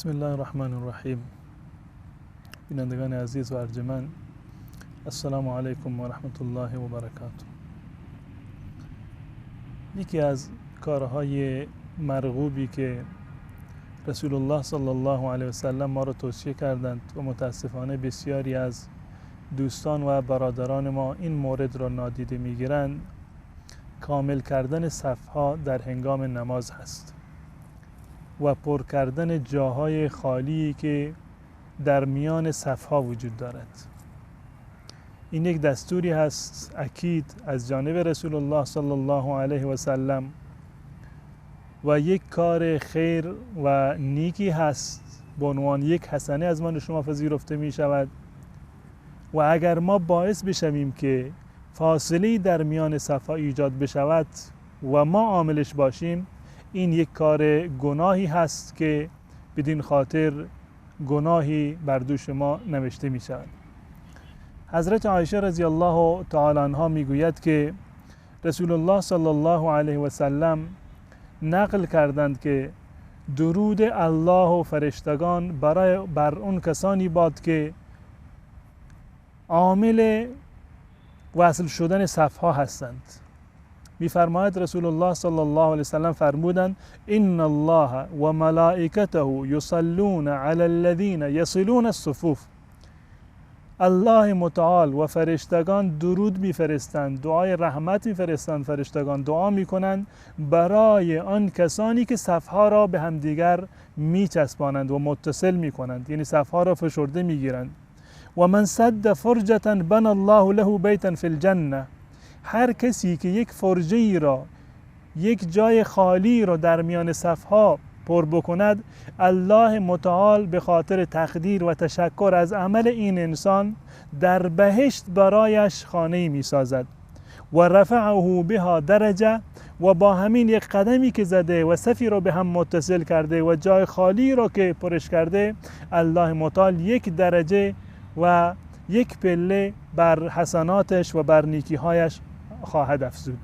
بسم الله الرحمن الرحیم. بینندگان عزیز و ارجمند، السلام علیکم و رحمت الله و برکاته. یکی از کارهای مرغوبی که رسول الله صلی الله علیه و سلم ما را توصیه کردند و متاسفانه بسیاری از دوستان و برادران ما این مورد را نادیده میگیرند، کامل کردن صفها در هنگام نماز هست و پر کردن جاهای خالی که در میان صفها وجود دارد. این یک دستوری هست اکید از جانب رسول الله صلی الله علیه و سلم و یک کار خیر و نیکی هست به عنوان یک حسنه از من و شما پذیرفته می شود و اگر ما باعث بشویم که فاصله در میان صفها ایجاد بشود و ما عاملش باشیم، این یک کار گناهی هست که بدین خاطر گناهی بر دوش ما نوشته می شود. حضرت عایشه رضی الله تعالی عنها می گوید که رسول الله صلی الله علیه و سلم نقل کردند که درود الله و فرشتگان بر اون کسانی باد که عامل وصل شدن صفها هستند. می‌فرماید رسول الله صلی الله علیه و سلم فرمودند: ان الله و ملائکته یصلون علی الذین یصلون الصفوف. الله متعال و فرشتگان درود می‌فرستند، دعای رحمت می‌فرستند، فرشتگان دعا می‌کنند برای آن کسانی که صفها را به همدیگر می‌چسبانند و متصل می‌کنند، یعنی صفها را فشرده می‌گیرند. و من سد فرجة بنى الله له بیتا فی الجنه. هر کسی که یک فرجه ای را، یک جای خالی را در میان صفها پر بکند، الله متعال به خاطر تقدیر و تشکر از عمل این انسان در بهشت برایش خانه‌ای می‌سازد و رفعه بها درجه، و با همین یک قدمی که زده و صفی را به هم متصل کرده و جای خالی را که پرش کرده، الله متعال یک درجه و یک پله بر حسناتش و بر نیکی‌هایش خواهد افزود،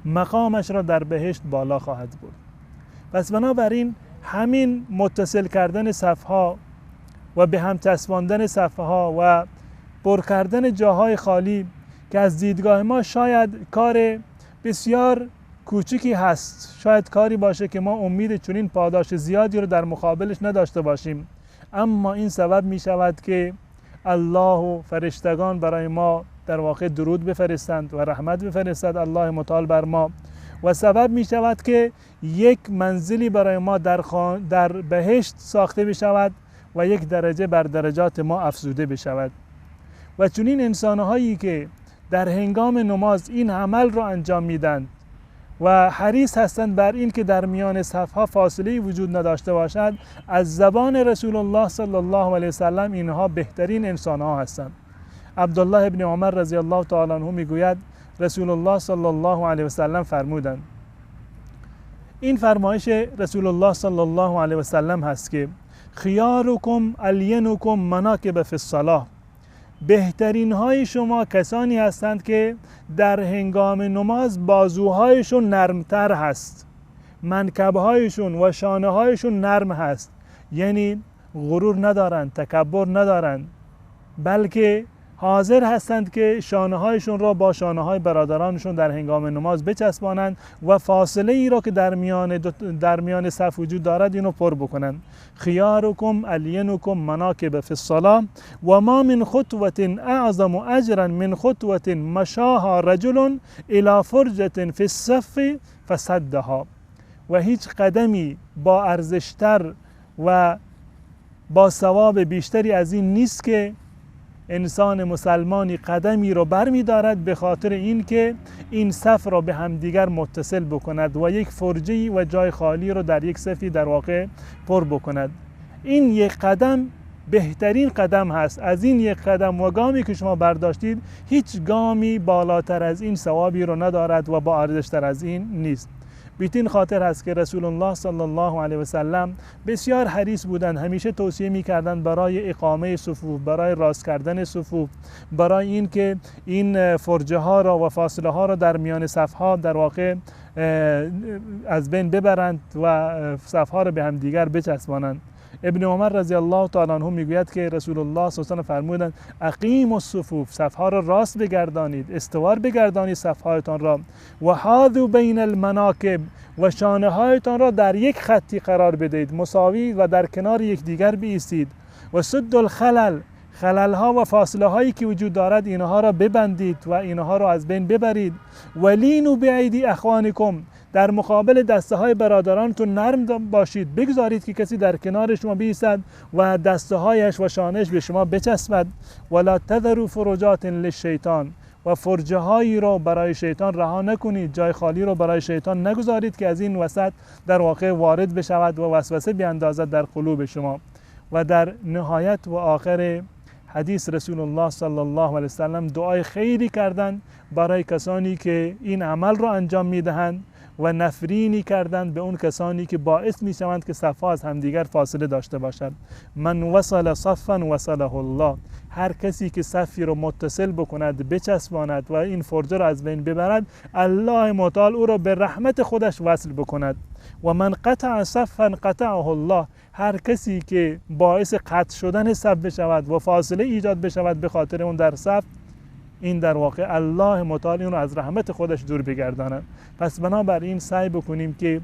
مقامش را در بهشت بالا خواهد برد. پس بنابراین همین متصل کردن صفها و به هم چسباندن صفها و پر کردن جاهای خالی که از دیدگاه ما شاید کار بسیار کوچکی هست، شاید کاری باشه که ما امید چنین پاداش زیادی رو در مقابلش نداشته باشیم، اما این سبب می شود که الله و فرشتگان برای ما در واقع درود بفرستند و رحمت بفرستد الله متعال بر ما، و سبب می شود که یک منزلی برای ما در بهشت ساخته بشود و یک درجه بر درجات ما افزوده بشود. و چنین انسانهایی که در هنگام نماز این عمل را انجام میدن و حریص هستند بر این که در میان صفها فاصله وجود نداشته باشد، از زبان رسول الله صلی الله علیه وسلم اینها بهترین انسانها هستند. عبدالله ابن عمر رضی الله تعالی عنه میگوید رسول الله صلی الله علیه وسلم فرمودند، این فرمایش رسول الله صلی الله علیه وسلم هست که خیارکم الینکم مناکب فی الصلاة. بهترین های شما کسانی هستند که در هنگام نماز بازوهایشون نرمتر هست، منکبهایشون و شانه هایشون نرم هست، یعنی غرور ندارند، تکبر ندارند، بلکه حاضر هستند که شانه هایشون را با شانه های برادرانشون در هنگام نماز بچسبانند و فاصله ای را که در میان صف وجود دارد اینو پر بکنند. خیارکم الینکم مناکب فی الصلاة و ما من خطوة اعظم اجرا من خطوة مشاها رجل الى فرجة فی الصف فسدها. و هیچ قدمی با ارزشتر و با ثواب بیشتری از این نیست که انسان مسلمانی قدمی را برمی دارد به خاطر این که این صف را به همدیگر متصل بکند و یک فرجه و جای خالی را در یک صفی در واقع پر بکند. این یک قدم بهترین قدم هست. از این یک قدم و گامی که شما برداشتید، هیچ گامی بالاتر از این ثوابی را ندارد و با ارزشتر از این نیست. بیتین خاطر هست که رسول الله صلی الله علیه و سلم بسیار حریص بودند، همیشه توصیه می‌کردند برای اقامه صفوف، برای راست کردن صفوف، برای این که این فرجه ها را و فاصله ها را در میان صفها در واقع از بین ببرند و صفها را به هم دیگر بچسبانند. ابن عمر رضی الله تعالی عنه میگوید که رسول الله صلی الله علیه و آله فرمودند اقیم الصفوف، صفها را راست بگردانید، استوار بگردانید صفهایتان را، و حاذوا بین المناکب، و شانه هایتان را در یک خطی قرار بدهید، مساوی و در کنار یکدیگر بایستید، و سد الخلل، خلل ها و فاصله هایی که وجود دارد اینها را ببندید و اینها را از بین ببرید. ولینوا بایدی اخوانکم، در مقابل دسته های برادرانتون نرم باشید، بگذارید که کسی در کنار شما بایستد و دسته هایش و شانهش به شما بچسبد. ولا تذروا فرجات للشیطان، و فرجه هایی را برای شیطان رها نکنید، جای خالی را برای شیطان نگذارید که از این وسط در واقع وارد بشود و وسوسه بیاندازد در قلوب شما. و در نهایت و آخر حدیث رسول الله صلی الله علیه وسلم دعای خیری کردند برای کسانی که این عمل را انجام میدهند و نفرینی کردند به اون کسانی که باعث می شوند که صفها از همدیگر فاصله داشته باشد. من وصل صفا وصله الله، هر کسی که صفی رو متصل بکند، بچسباند و این فرجه را از بین ببرد، الله متعال او را به رحمت خودش وصل بکند. و من قطع صفا قطعه الله، هر کسی که باعث قطع شدن صف بشود و فاصله ایجاد بشود به خاطر اون در صف، این در واقع الله متعال اون رو از رحمت خودش دور بگرداند. پس بنابراین سعی بکنیم که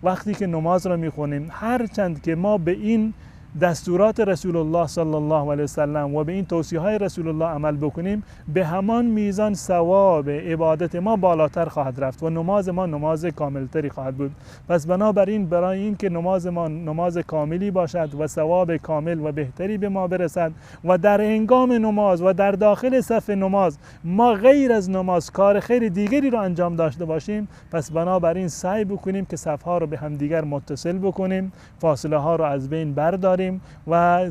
وقتی که نماز را میخونیم، هرچند که ما به این دستورات رسول الله صلی الله علیه وسلم و به این توصیه های رسول الله عمل بکنیم، به همان میزان ثواب عبادت ما بالاتر خواهد رفت و نماز ما نماز کاملتری خواهد بود. پس بنابراین برای این که نماز ما نماز کاملی باشد و ثواب کامل و بهتری به ما برسد و در هنگام نماز و در داخل صف نماز ما غیر از نماز کار خیر دیگری رو انجام داشته باشیم، پس بنابراین سعی بکنیم که صفها رو به هم دیگر متصل بکنیم، فاصله ها رو از بین برداریم و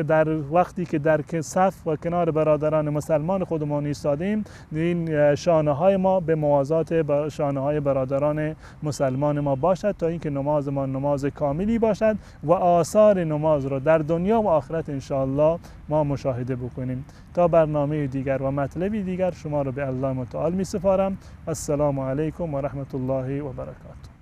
در وقتی که در صف و کنار برادران مسلمان خودمون ایستادیم، این شانه های ما به موازات شانه های برادران مسلمان ما باشد تا اینکه نماز ما نماز کاملی باشد و آثار نماز رو در دنیا و آخرت انشاءالله ما مشاهده بکنیم. تا برنامه دیگر و مطلبی دیگر شما رو به الله متعال می سپارم. السلام علیکم و رحمت الله و برکاته.